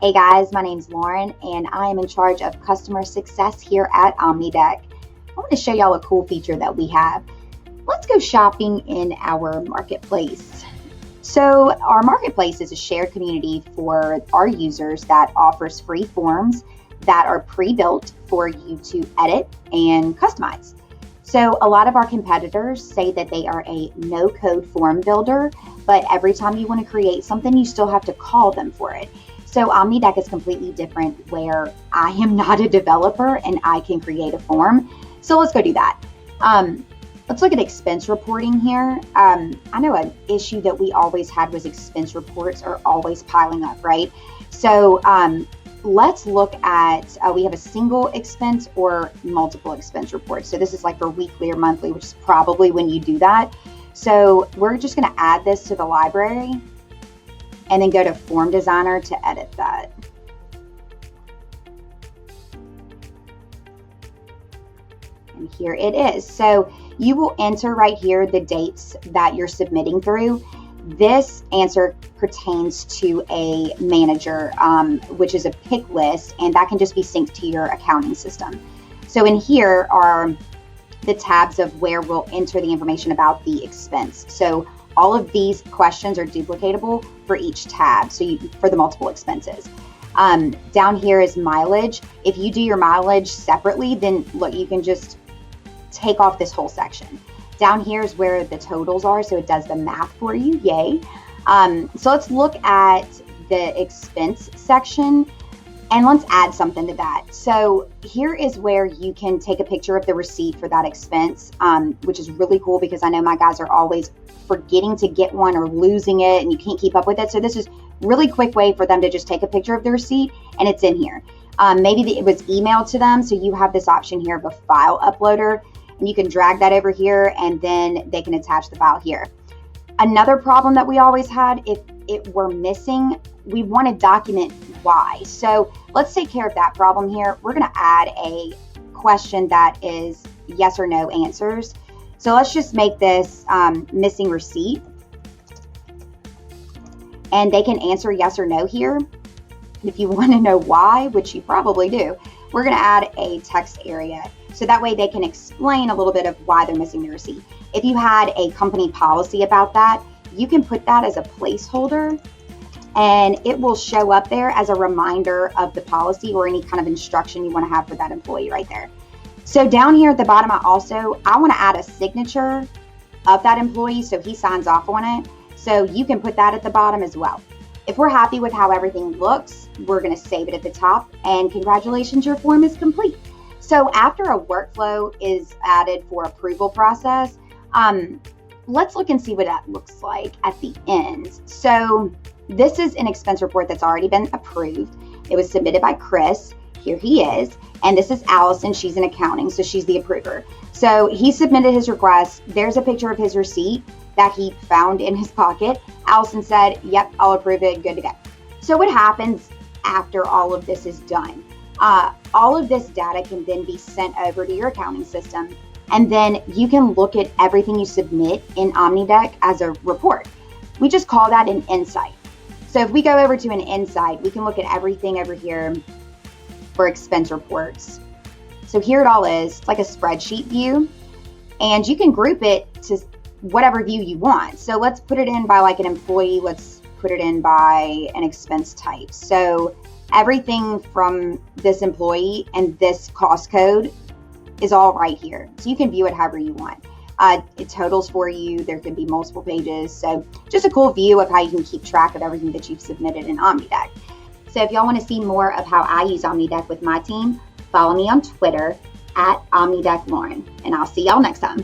Hey guys, my name's Lauren and I am in charge of customer success here at OmniDoc. I want to show y'all a cool feature that we have. Let's go shopping in our marketplace. So our marketplace is a shared community for our users that offers free forms that are pre-built for you to edit and customize. So a lot of our competitors say that they are a no-code form builder, but every time you want to create something, you still have to call them for it. So OmniDoc is completely different, where I am not a developer and I can create a form. So let's go do that. Let's look at expense reporting here. I know an issue that we always had was expense reports are always piling up, right? So let's look at, we have a single expense or multiple expense reports. So this is like for weekly or monthly, which is probably when you do that. So we're just gonna add this to the library and then go to Form Designer to edit that. And here it is. So you will enter right here the dates that you're submitting through. This answer pertains to a manager, which is a pick list, and that can just be synced to your accounting system. So in here are the tabs of where we'll enter the information about the expense. So all of these questions are duplicatable for each tab, so for the multiple expenses. Down here is mileage. If you do your mileage separately, then look, you can just take off this whole section. Down here is where the totals are, so it does the math for you, yay. So let's look at the expense section and let's add something to that. So here is where you can take a picture of the receipt for that expense, which is really cool because I know my guys are always forgetting to get one or losing it and you can't keep up with it. So this is really quick way for them to just take a picture of the receipt and it's in here. Maybe it was emailed to them, so you have this option here of a file uploader and you can drag that over here and then they can attach the file here. Another problem that we always had, if it were missing, we want to document why. So let's take care of that problem here. We're going to add a question that is yes or no answers. So let's just make this missing receipt. And they can answer yes or no here. If you want to know why, which you probably do, we're going to add a text area. So that way they can explain a little bit of why they're missing the receipt. If you had a company policy about that, you can put that as a placeholder and it will show up there as a reminder of the policy or any kind of instruction you want to have for that employee right there. So down here at the bottom, I want to add a signature of that employee so he signs off on it. So you can put that at the bottom as well. If we're happy with how everything looks, we're going to save it at the top and congratulations, your form is complete. So after a workflow is added for approval process, let's look and see what that looks like at the end. So this is an expense report that's already been approved. It was submitted by Chris. Here he is. And this is Allison. She's in accounting, so she's the approver. So he submitted his request. There's a picture of his receipt that he found in his pocket. Allison said, yep, I'll approve it, good to go. So what happens after all of this is done? All of this data can then be sent over to your accounting system, and then you can look at everything you submit in OmniDoc as a report. We just call that an insight. So if we go over to an insight, we can look at everything over here for expense reports. So here it all is. It's like a spreadsheet view, and you can group it to whatever view you want. So let's put it in by like an employee. Let's put it in by an expense type. So everything from this employee and this cost code is all right here. So you can view it however you want. It totals for you. There could be multiple pages. So just a cool view of how you can keep track of everything that you've submitted in OmniDoc. So if y'all want to see more of how I use OmniDoc with my team, follow me on Twitter at OmniDocLauren, and I'll see y'all next time.